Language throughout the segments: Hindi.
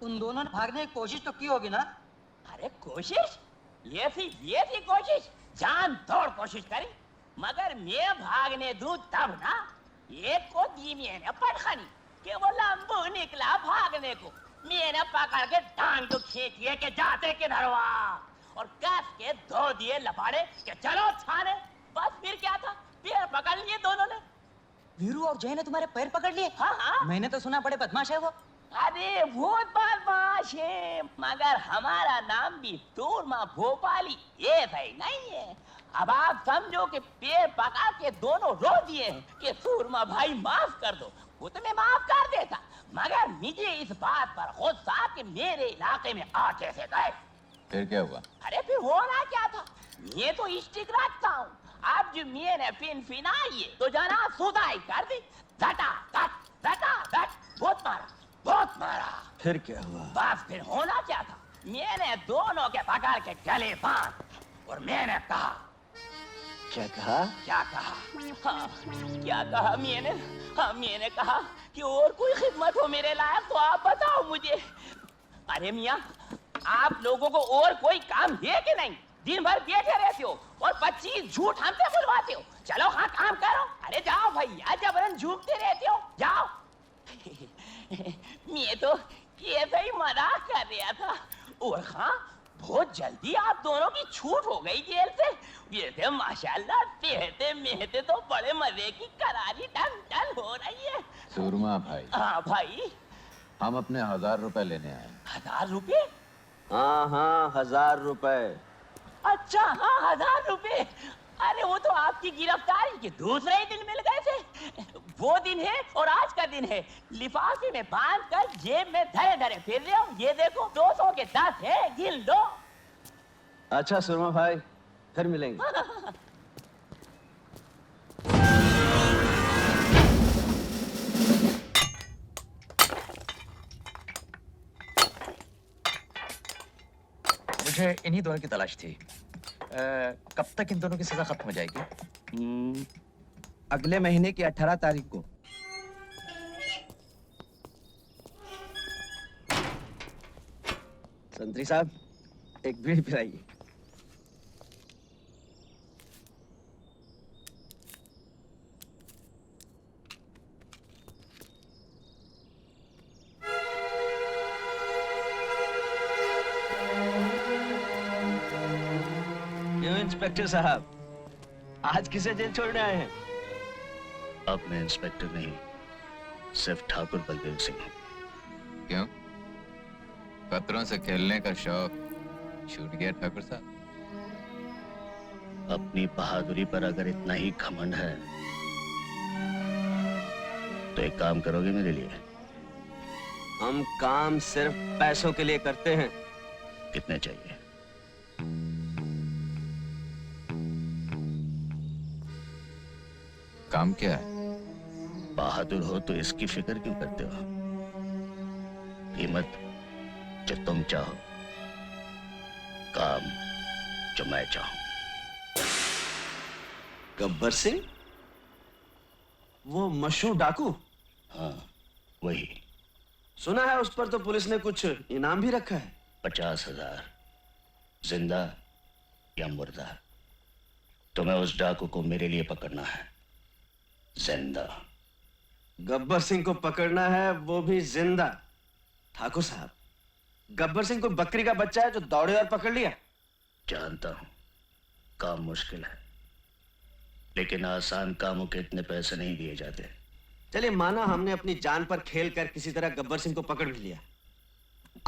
उन दोनों ने भागने की कोशिश तो की होगी ना? अरे कोशिश? ये थी कोशिश, जान तोड़ कोशिश करी, मगर मैं भागने दूं तब ना। एक को दी मैंने पटखनी कि वो लंबू निकला भागने को, मैंने पकड़ के टांग को खींच लिए कि जाते किधर हुआ, और कस के दो दिए लपाड़े कि चलो थाने। बस फिर क्या था, पैर पकड़ लिए दोनों ने। वीरू और जय ने तुम्हारे पैर पकड़ लिए? हाँ हाँ। मैंने तो सुना बड़े बदमाश है वो। अरे बहुत बदमाश है, मगर हमारा नाम भी सूरमा भोपाली ये सही नहीं है। अब आप समझो कि पैर पकड़ के दोनों रो दिए हैं कि सूरमा भाई माफ कर दो। वो तो मैं माफ कर देता, मगर मुझे इस बात पर गुस्सा कि मेरे इलाके में आ कैसे गए। फिर क्या हुआ? अरे फिर होना क्या था, मैं तो स्टिक रखता हूँ। अब जो मैंने पिन फिनाई तो जना सुधाई कर दी, धटा धट बहुत मारा। फिर क्या हुआ? बस फिर होना क्या था, मैंने दोनों के पकड़ के गले बांध और मैंने कहा। क्या कहा? हाँ, क्या कहा मैंने? हाँ, मैंने कहा कि और कोई खिदमत हो मेरे लायक तो आप बताओ मुझे। अरे मियाँ, आप लोगों को और कोई काम है कि नहीं? दिन भर बैठे रहते हो और 25 झूठ हमसे बुलवाते हो। चलो हाँ काम करो। अरे जाओ भैया, जबरन झूठते रहते हो, जाओ। मैं तो ऐसे ही मजाक कर रहा था। और हाँ, बहुत जल्दी आप दोनों की छूट हो गई जेल से। ये थे माशाल्लाह, तेहते मेहते तो बड़े मजे की करारी टन हो रही है। सूरमा भाई। हाँ भाई। हम अपने 1000 रुपए लेने आए। 1000 रुपए? हाँ 1000 रुपए। अच्छा हाँ 1000 रुपए। अरे वो तो आपकी गिरफ्तारी के दूसरे ही दिन मिल गए थे। वो दिन है और आज का दिन है। लिफाफे में बांध कर जेब में धरे धरे फिर रहे हो। ये देखो 200 के 10 है, गिन लो। अच्छा सुरमा भाई, फिर मिलेंगे। मुझे इन्हीं दोनों की तलाश थी। कब तक इन दोनों की सजा खत्म हो जाएगी? अगले महीने की 18 तारीख को। संतरी साहब, एक बीड़ी पिलाइए। इंस्पेक्टर साहब, आज किसे जेल छोड़ने आए हैं? अब मैं इंस्पेक्टर नहीं, सिर्फ ठाकुर बलदेव सिंह हूँ। क्यों? खतरों से खेलने का शौक छूट गया ठाकुर साहब? अपनी बहादुरी पर अगर इतना ही घमंड है तो एक काम करोगे मेरे लिए? हम काम सिर्फ पैसों के लिए करते हैं। कितने चाहिए? काम क्या है? बहादुर हो तो इसकी फिक्र क्यों करते हो? कीमत जो तुम चाहो, काम जो मैं चाहूं। गब्बर सिंह, वो मशहूर डाकू? हाँ वही। सुना है उस पर तो पुलिस ने कुछ इनाम भी रखा है। 50,000, जिंदा या मुर्दा। तुम्हें उस डाकू को मेरे लिए पकड़ना है, जिंदा। गब्बर सिंह को पकड़ना है, वो भी जिंदा। ठाकुर साहब, गब्बर सिंह को बकरी का बच्चा है जो दौड़े और पकड़ लिया। जानता हूं काम मुश्किल है, लेकिन आसान कामों के इतने पैसे नहीं दिए जाते। चलिए माना हमने अपनी जान पर खेल कर किसी तरह गब्बर सिंह को पकड़ भी लिया।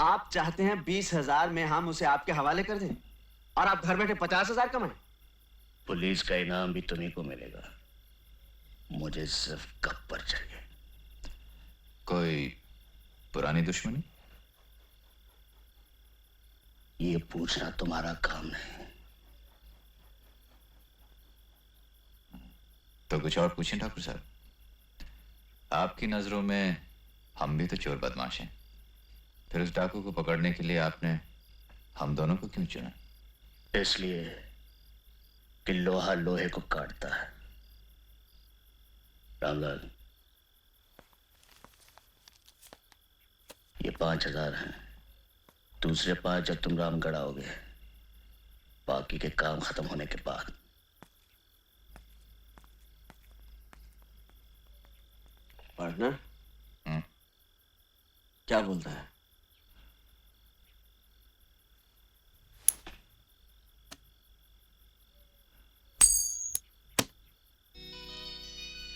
आप चाहते हैं 20,000 में हम उसे आपके हवाले कर दें और आप घर बैठे 50,000 कमाएं? पुलिस का इनाम भी तुम्हीं को मिलेगा, मुझे सिर्फ गब्बर चाहिए। कोई पुरानी दुश्मनी? ये पूछना तुम्हारा काम नहीं। तो कुछ और पूछें ठाकुर साहब। आपकी नजरों में हम भी तो चोर बदमाश हैं, फिर उस डाकू को पकड़ने के लिए आपने हम दोनों को क्यों चुना? इसलिए कि लोहा लोहे को काटता है। रामलाल, ये 5,000 हैं। दूसरे 5 जब तुम रामगढ़ आओगे, बाकी के काम खत्म होने के बाद। Partner hmm? क्या बोलता है?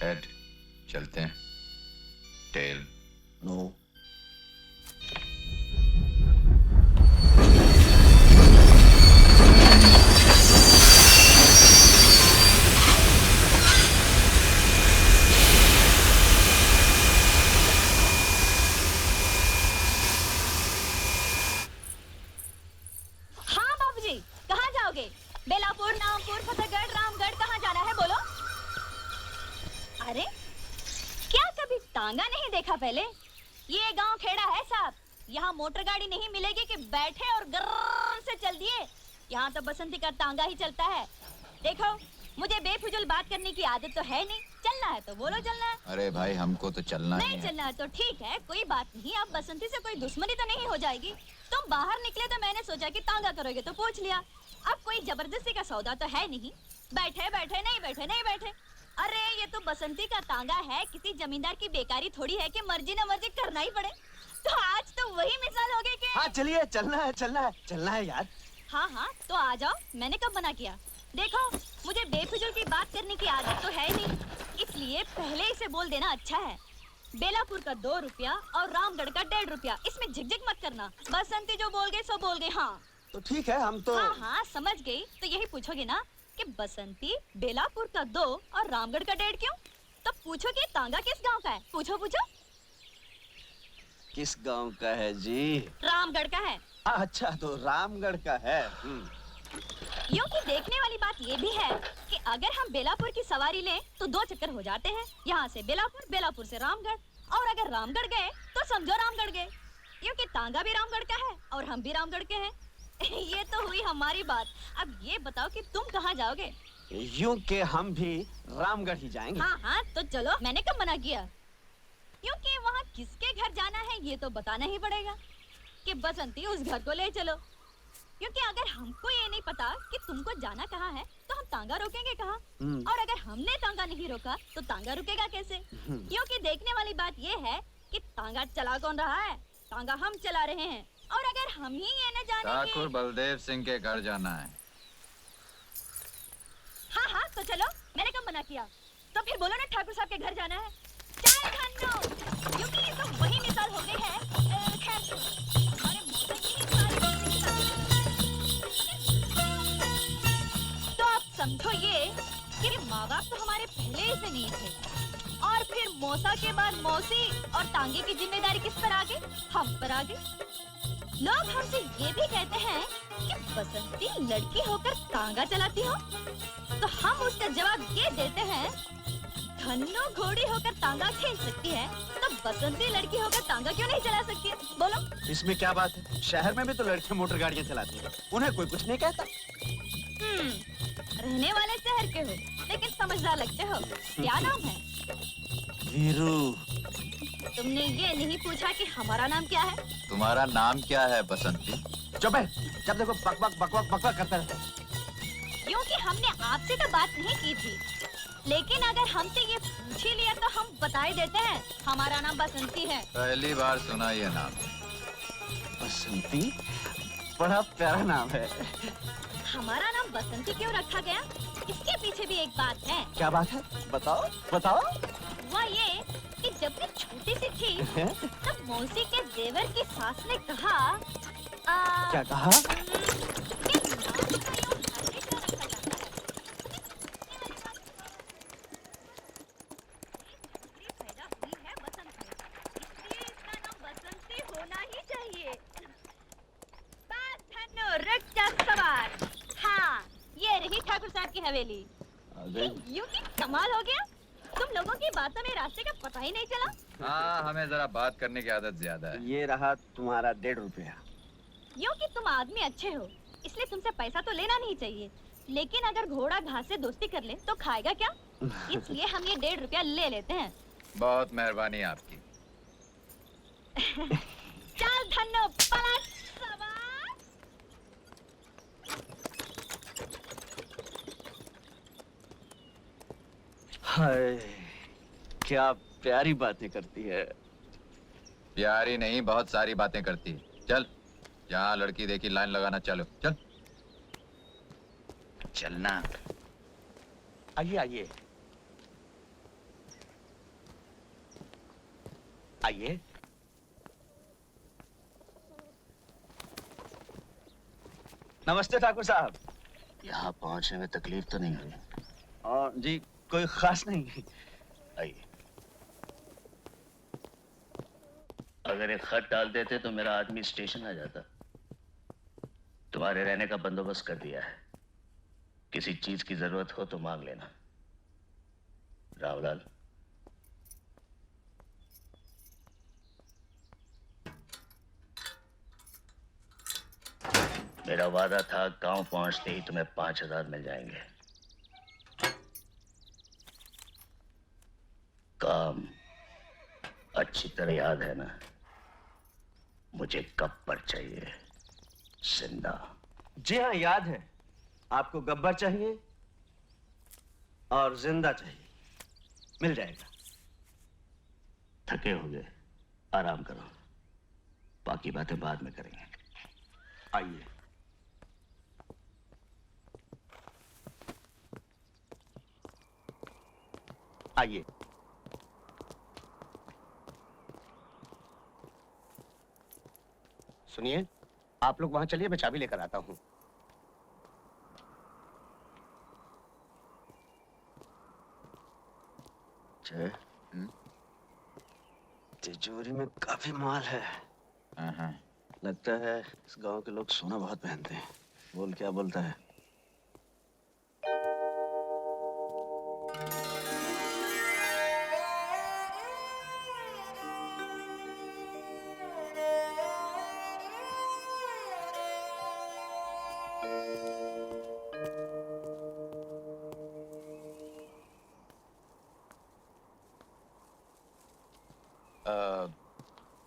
हेड चलते हैं। Tail no. हाँ बाबूजी, कहाँ जाओगे? बेलापुर, नामपुर, फतेहगढ़, रामगढ़, कहाँ जाना है बोलो? अरे क्या कभी तांगा नहीं देखा पहले? ये गांव खेड़ा है साहब। यहाँ मोटर गाड़ी नहीं मिलेगी कि बैठे और गर्र से चल दिए। यहाँ तो बसंती का तांगा ही चलता है। देखो, मुझे बेफिजूल बात करने की आदत तो है नहीं। चलना है तो बोलो चलना है। अरे भाई हमको तो चलना ही नहीं है। चलना है तो ठीक है, कोई बात नहीं। अब बसंती से कोई दुश्मनी तो नहीं हो जाएगी। तुम बाहर निकले तो मैंने सोचा कि तांगा करोगे तो पूछ लिया। अब कोई जबरदस्ती का सौदा तो है नहीं। बैठे बैठे नहीं बैठे नहीं बैठे। अरे ये तो बसंती का तांगा है, किसी जमींदार की बेकारी थोड़ी है कि मर्जी न मर्जी करना ही पड़े। तो आज तो वही मिसाल हो गई कि हाँ चलिए, चलना है चलना है चलना है यार। हाँ हाँ तो आ जाओ, मैंने कब मना किया? देखो, मुझे बेफिजूल की बात करने की आदत तो है नहीं, इसलिए पहले ही से बोल देना अच्छा है। बेलापुर का 2 रुपया और रामगढ़ का 1.5 रुपया, इसमें झिकझिक मत करना। बसंती जो बोल गई सो बोल गई। हाँ तो ठीक है, हम तो हाँ हाँ समझ गई। तो यही पूछोगे ना कि बसंती बेलापुर का 2 और रामगढ़ का 1.5 क्यों? तो पूछो कि तांगा किस गांव का है? पूछो पूछो। किस गांव का है जी? रामगढ़ का है। अच्छा, तो रामगढ़ का है। यूं कि देखने वाली बात ये भी है कि अगर हम बेलापुर की सवारी लें तो 2 चक्कर हो जाते हैं। यहाँ से बेलापुर, बेलापुर से रामगढ़, और अगर रामगढ़ गए तो समझो रामगढ़ गए। यूं कि तांगा भी रामगढ़ का है और हम भी रामगढ़ के हैं। ये तो हुई हमारी बात। अब ये बताओ कि तुम कहाँ जाओगे? यूं के हम भी रामगढ़ ही जाएंगे। हाँ हाँ तो चलो, मैंने कब मना किया? क्योंकि वहाँ किसके घर जाना है ये तो बताना ही पड़ेगा कि बसंती उस घर को ले चलो। क्योंकि अगर हमको ये नहीं पता कि तुमको जाना कहाँ है तो हम तांगा रोकेंगे कहाँ? और अगर हमने तांगा नहीं रोका तो तांगा रुकेगा कैसे? क्योंकि देखने वाली बात ये है कि तांगा चला कौन रहा है? तांगा हम चला रहे हैं। और अगर हम ही ये न जाने ठाकुर बलदेव सिंह के घर जाना है। हाँ हाँ तो चलो, मैंने कब मना किया? तो फिर बोलो ना ठाकुर साहब के घर जाना है। चाय खानो, क्योंकि ये तो वही मिसाल हो गई है। खैर हमारे मौसम की तो आप समझो ये कि माँ बाप तो हमारे पहले ही से नहीं थे, और फिर मौसा के बाद मौसी, और तांगे की जिम्मेदारी किस पर आ गई? हम पर आ गई। लोग हमसे ये भी कहते हैं कि बसंती लड़की होकर तांगा चलाती हो, तो हम उसका जवाब ये देते हैं, धन्नो घोड़ी होकर तांगा खेल सकती है तो बसंती लड़की होकर तांगा क्यों नहीं चला सकती है? बोलो। इसमें क्या बात है? शहर में भी तो लड़के मोटर गाड़ियां चलाती हैं, उन्हें कोई कुछ नहीं कहता। रहने वाले शहर के हो लेकिन समझदार लगते हो। क्या नाम है? वीरू। तुमने ये नहीं पूछा कि हमारा नाम क्या है? तुम्हारा नाम क्या है बसंती? चुप है, जब देखो बकबक बकबक बकबक करता रहता है। क्योंकि हमने आपसे तो बात नहीं की थी, लेकिन अगर हमसे ये पूछ ही लिया तो हम बता ही देते हैं, हमारा नाम बसंती है। पहली बार सुना ये नाम। बसंती? बड़ा प्यारा नाम है। हमारा नाम बसंती क्यों रखा गया? इसके पीछे भी एक बात है। क्या बात है? बताओ बताओ। हुआ ये कि जब मैं छोटी सी थी तब मौसी के देवर की सास ने कहा क्या कहा? कि नाम का यूं हमेशा रखा जाता है। इसलिए पैदा हुई है बसंत में, इसलिए इसका नाम बसंती होना ही चाहिए। बात धन्नो रक्षा सवार। हाँ, ये रही ठाकुर साहब की हवेली। यूं की कमाल हो गया, तुम लोगों की बातों में रास्ते का पता ही नहीं चला। हाँ, हमें जरा बात करने की आदत ज्यादा है। ये रहा तुम्हारा 1.5 रुपया। यूं कि तुम आदमी अच्छे हो, इसलिए तुमसे पैसा तो लेना नहीं चाहिए, लेकिन अगर घोड़ा घास से दोस्ती कर ले तो खाएगा क्या? इसलिए हम ये 1.5 रुपया ले लेते हैं। बहुत मेहरबानी आपकी। छन्नो पलट सवार। हाय, क्या प्यारी बातें करती है। प्यारी नहीं, बहुत सारी बातें करती है। चल, जहाँ लड़की देखी लाइन लगाना, चलो चल। चलना। आइए आइए आइए। नमस्ते ठाकुर साहब। यहाँ पहुंचने में तकलीफ तो नहीं हुई? और जी कोई खास नहीं। आइए। अगर एक खत डाल देते तो मेरा आदमी स्टेशन आ जाता। तुम्हारे रहने का बंदोबस्त कर दिया है। किसी चीज की जरूरत हो तो मांग लेना। रावलाल। मेरा वादा था गांव पहुंचते ही तुम्हें 5,000 मिल जाएंगे। काम अच्छी तरह याद है ना? मुझे कब पर चाहिए? जिंदा। जी हाँ, याद है। आपको गब्बर चाहिए और जिंदा चाहिए। मिल जाएगा। थके होंगे, आराम करो। बाकी बातें बाद में करेंगे। आइए। आइए। सुनिए, आप लोग वहां चलिए, मैं चाबी लेकर आता हूं। जय, तिजोरी में काफी माल है। हाँ। लगता है इस गांव के लोग सोना बहुत पहनते हैं। बोल क्या बोलता है?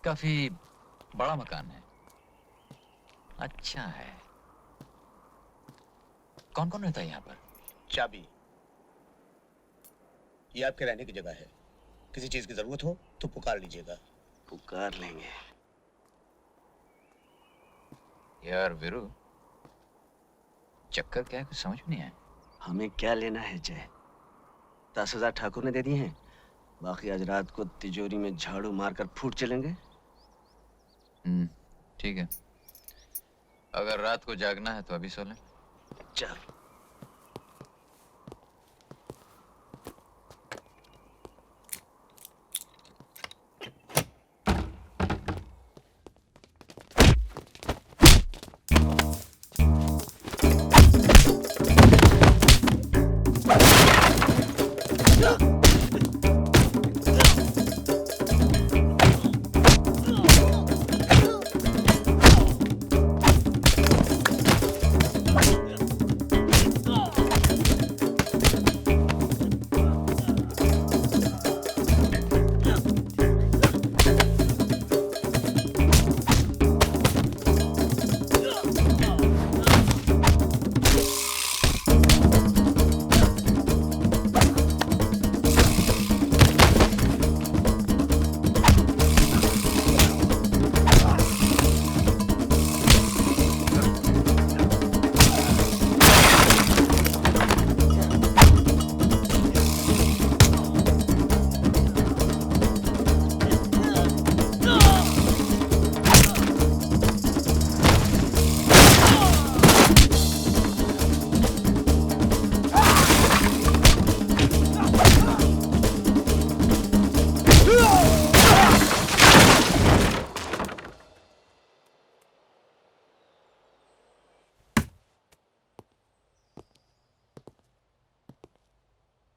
काफी बड़ा मकान है। अच्छा है। कौन कौन रहता है यहाँ पर? चाबी, ये आपके रहने की जगह है। किसी चीज की जरूरत हो तो पुकार लीजिएगा। पुकार लेंगे। यार वीरू, चक्कर क्या है, कुछ समझ में नहीं आया। हमें क्या लेना है जय? 10,000 ठाकुर ने दे दिए हैं। बाकी आज रात को तिजोरी में झाड़ू मारकर फूट चलेंगे। ठीक है। अगर रात को जागना है तो अभी सो लें। चल।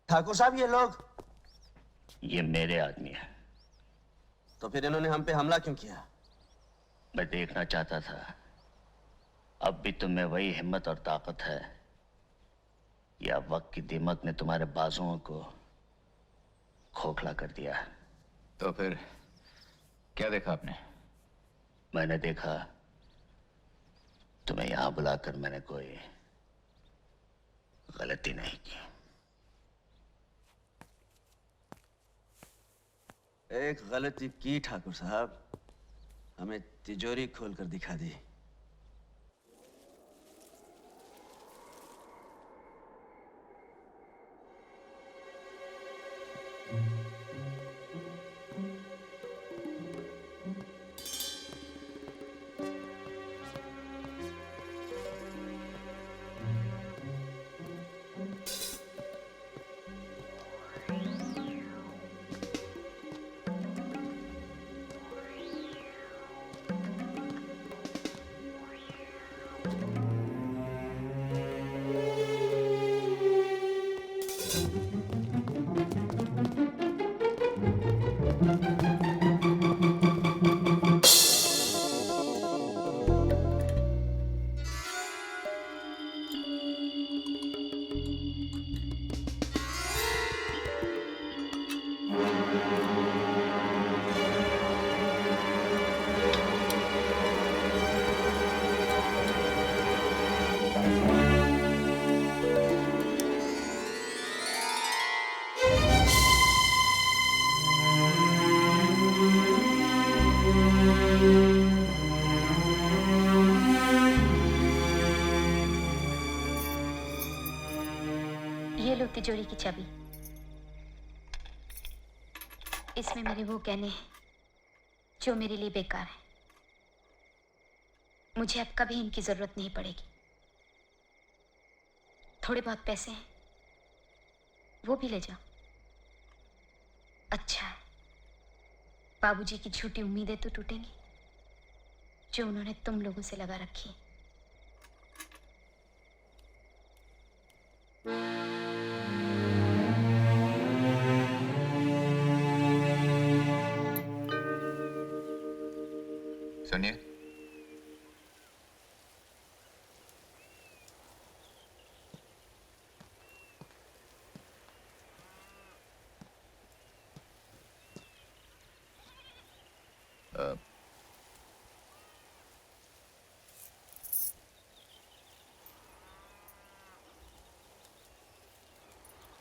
ठाकुर साहब, ये लोग? ये मेरे आदमी है। तो फिर इन्होंने हम पे हमला क्यों किया? मैं देखना चाहता था अब भी तुम में वही हिम्मत और ताकत है या वक्त की दीमक ने तुम्हारे बाजुओं को खोखला कर दिया। तो फिर क्या देखा आपने? मैंने देखा तुम्हें यहां बुलाकर मैंने कोई गलती नहीं की। एक गलती की ठाकुर साहब, हमें तिजोरी खोलकर दिखा दी। ये लो तिजोरी की चाबी। इसमें मेरे वो गहने हैं जो मेरे लिए बेकार हैं। मुझे अब कभी इनकी जरूरत नहीं पड़ेगी। थोड़े बहुत पैसे हैं, वो भी ले जाओ। अच्छा है, बाबूजी की झूठी उम्मीदें तो टूटेंगी जो उन्होंने तुम लोगों से लगा रखी है। सुनिए,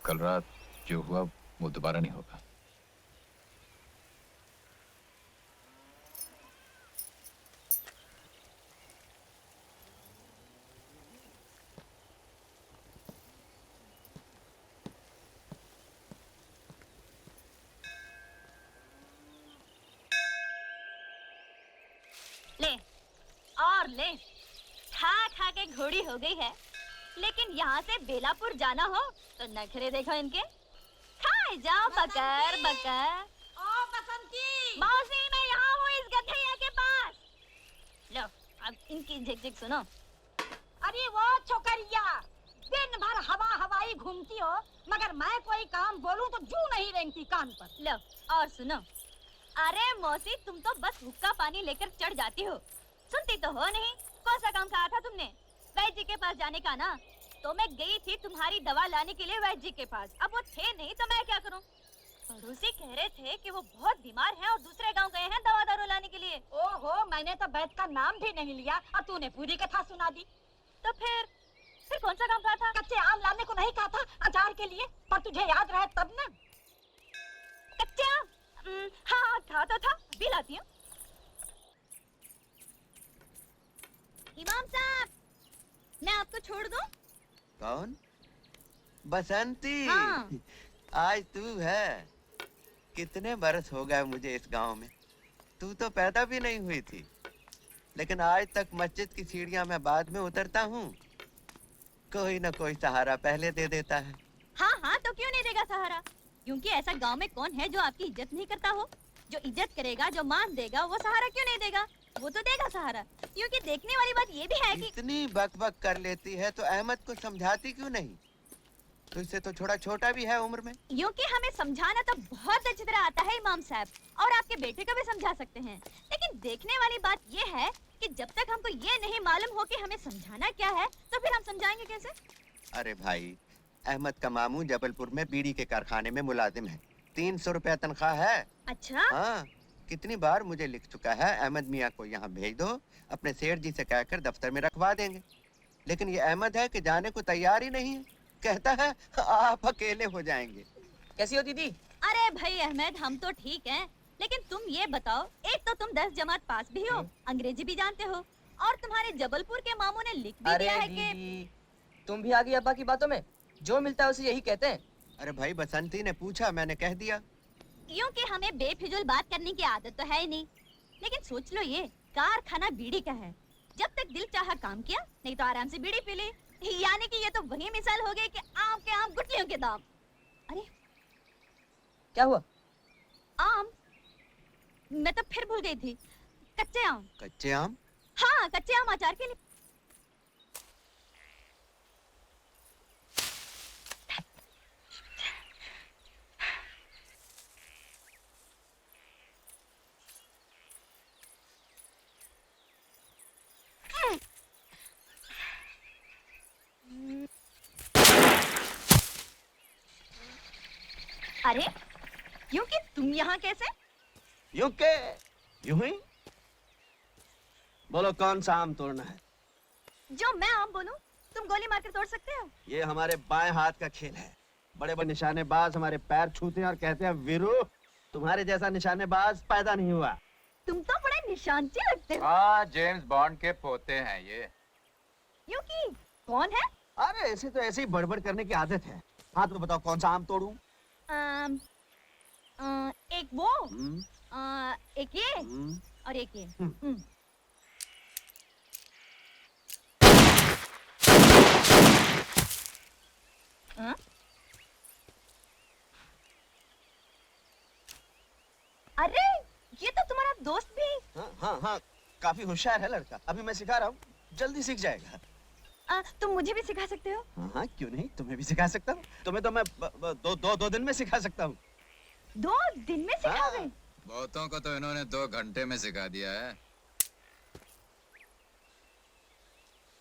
कल रात जो हुआ वो दोबारा नहीं होगा। ले और ले, खा खा के घोड़ी हो गई है, लेकिन यहाँ से बेलापुर जाना हो तो नखरे देखो इनके। खाए जाओ बकर बकर। ओ बसंती, मौसी मैं यहाँ हूँ इस गधैया के पास। लो अब इनकी झिक-झिक सुनो। अरे वो छोकरिया, दिन भर हवा हवाई घूमती हो, मगर मैं कोई काम बोलूं तो जू नहीं रेंगती कान पर। लो और सुनो। अरे मौसी तुम तो बस हुक्का पानी लेकर चढ़ जाती हो, सुनती तो हो नहीं। कौन सा काम कहा था तुमने? वैद्य जी के पास जाने का ना। तो मैं गई थी तुम्हारी दवा लाने के लिए वैद्य जी के पास। अब वो थे नहीं तो मैं क्या करूं? पड़ोसी कह रहे थे कि वो बहुत बीमार हैं और दूसरे गांव गए हैं दवा दारू लाने के लिए। ओहो, मैंने तो वैद्य का नाम भी नहीं लिया और तूने पूरी कथा सुना दी। तो फिर कौन सा काम कहा था? कच्चे आम लाने को नहीं कहा था अचार के लिए? पर तुझे याद रहे तब ना। कच्चे आम? हाँ कहा तो था, अभी लाती हूँ। इमाम साहब, मैं आपको छोड़ दूं? कौन? बसंती। हाँ। आज तू है? कितने बरस हो गए मुझे इस गांव में, तू तो पैदा भी नहीं हुई थी, लेकिन आज तक मस्जिद की सीढ़ियां मैं बाद में उतरता हूँ, कोई ना कोई सहारा पहले दे देता है। हाँ हाँ, तो क्यों नहीं देगा सहारा? क्योंकि ऐसा गांव में कौन है जो आपकी इज्जत नहीं करता हो? जो इज्जत करेगा, जो मान देगा, वो सहारा क्यों नहीं देगा? वो तो देगा सहारा। क्योंकि देखने वाली बात ये भी है कि इतनी बकबक कर लेती है तो अहमद को समझाती क्यों नहीं? तुझसे तो थोड़ा छोटा भी है उम्र में। क्योंकि हमें समझाना तो बहुत अच्छी तरह आता है इमाम साहब, और आपके बेटे को भी समझा सकते हैं। लेकिन देखने वाली बात ये है कि जब तक हमको ये नहीं मालूम हो कि हमें समझाना क्या है, तो फिर हम समझाएंगे कैसे? अरे भाई, अहमद का मामू जबलपुर में बीड़ी के कारखाने में मुलाजिम है, 300 रुपया तनख्वाह है। अच्छा? हाँ, कितनी बार मुझे लिख चुका है अहमद मियाँ को यहाँ भेज दो, अपने सेठ जी से कहकर दफ्तर में रखवा देंगे। लेकिन ये अहमद है कि जाने को तैयार ही नहीं है, कहता है आप अकेले हो जाएंगे। कैसी हो दीदी? अरे भाई अहमद, हम तो ठीक हैं, लेकिन तुम ये बताओ, एक तो तुम 10 जमात पास भी हो, अंग्रेजी भी जानते हो, और तुम्हारे जबलपुर के मामू ने लिख भी दिया है कि तुम भी आ गई अब्बा की बातों में, जो मिलता है उसे यही कहते हैं। अरे भाई बसंती ने पूछा, मैंने कह दिया। यूं कि हमें बेफिजूल बात करने की आदत तो है ही नहीं, लेकिन सोच लो ये कारखाना बीड़ी का है, जब तक दिल चाहा काम किया, नहीं तो आराम से बीड़ी पी ली। यानी कि ये तो वही मिसाल हो गई कि आम के आम गुठलियों के दाम। अरे क्या हुआ? आम? मैं तो फिर भूल गई थी, कच्चे आम। कच्चे आम? हाँ, कच्चे आम अचार के लिए। अरे यूं कि तुम यहाँ कैसे? यूं के यूं ही। बोलो कौन सा आम तोड़ना है? जो मैं आम बोलूं तुम गोली मार कर तोड़ सकते हो। ये हमारे बाएं हाथ का खेल है। बड़े बड़े निशानेबाज हमारे पैर छूते हैं और कहते हैं वीरू, तुम्हारे जैसा निशानेबाज पैदा नहीं हुआ। तुम तो बड़े निशानची लगते हो। हाँ, जेम्स बॉन्ड के पोते हैं ये। यूं कि कौन है? अरे ऐसे तो ऐसे ही बड़बड़ करने की आदत है। हाँ तो बताओ कौन सा आम तोड़ूं? एक वो, एक ये और एक ये। अरे ये तो तुम्हारा दोस्त भी। हाँ हाँ हाँ, काफी होशियार है लड़का। अभी मैं सिखा रहा हूँ, जल्दी सीख जाएगा। तुम मुझे भी सिखा सकते हो? हाँ हाँ, क्यों नहीं, तुम्हें भी सिखा सकता हूँ। तुम्हें तो मैं दो दिन में सिखा सकता हूँ। 2 दिन में सिखाओगे? बहुतों को तो इन्होंने 2 घंटे में सिखा दिया है।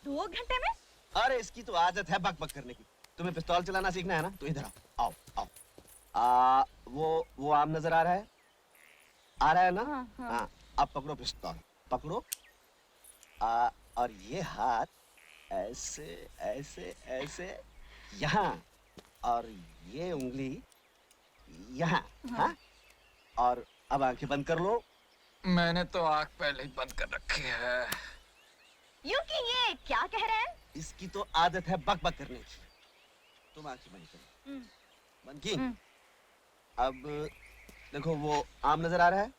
2 घंटे में? अरे इसकी तो आदत है बक बक करने की। तुम्हें पिस्तौल चलाना सीखना है ना, तो इधर आओ आओ आओ। वो आम नजर आ रहा है? आ रहा है ना? हाँ, हाँ। हाँ, अब पकड़ो पिस्तौल, पकड़ो। और ये हाथ ऐसे ऐसे ऐसे यहाँ, और ये उंगली यहाँ। हाँ? और अब आंखें बंद कर लो। मैंने तो आँख पहले ही बंद कर रखी है। यूं कि ये क्या कह रहे हैं? इसकी तो आदत है बक बक करने की। तुम आंखें बंद करो। बंद की? अब देखो वो आम नजर आ रहा है?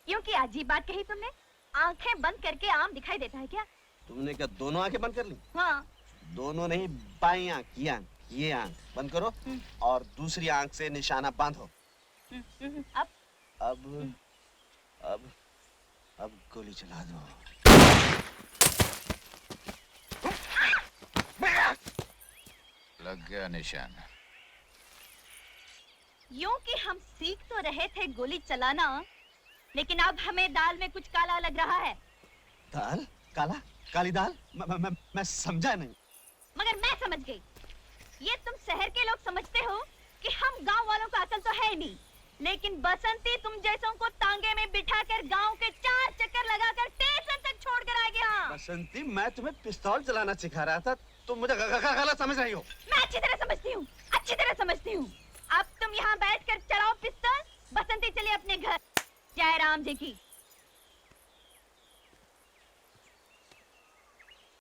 यूं कि अजीब बात कही तुमने। आंखें बंद करके आम दिखाई देता है क्या? तुमने क्या दोनों आंखें बंद कर ली? हाँ। दोनों नहीं, बाई आंख, ये आंख, ये आंख बंद करो और दूसरी आंख से निशाना बांधो। अब गोली चला दो। लग गया निशान। यूं कि हम सीख तो रहे थे गोली चलाना, लेकिन अब हमें दाल में कुछ काला लग रहा है। दाल? काला? काली दाल? मैं समझा नहीं। मगर मैं समझ गई। ये तुम शहर के लोग समझते हो कि हम गांव वालों को अकल तो है नहीं, लेकिन बसंती तुम जैसों को तांगे में बिठाकर गांव के 4 चक्कर लगाकर स्टेशन तक छोड़कर आ गया। बसंती, मैं तुम्हें पिस्तौल चलाना सिखा रहा था, तुम मुझे गलत समझ रही हो। मैं अच्छी तरह समझती हूँ, अच्छी तरह समझती हूँ। अब तुम यहाँ बैठकर चलाओ पिस्तौल। बसंती चलिए अपने घर। जय राम जी की।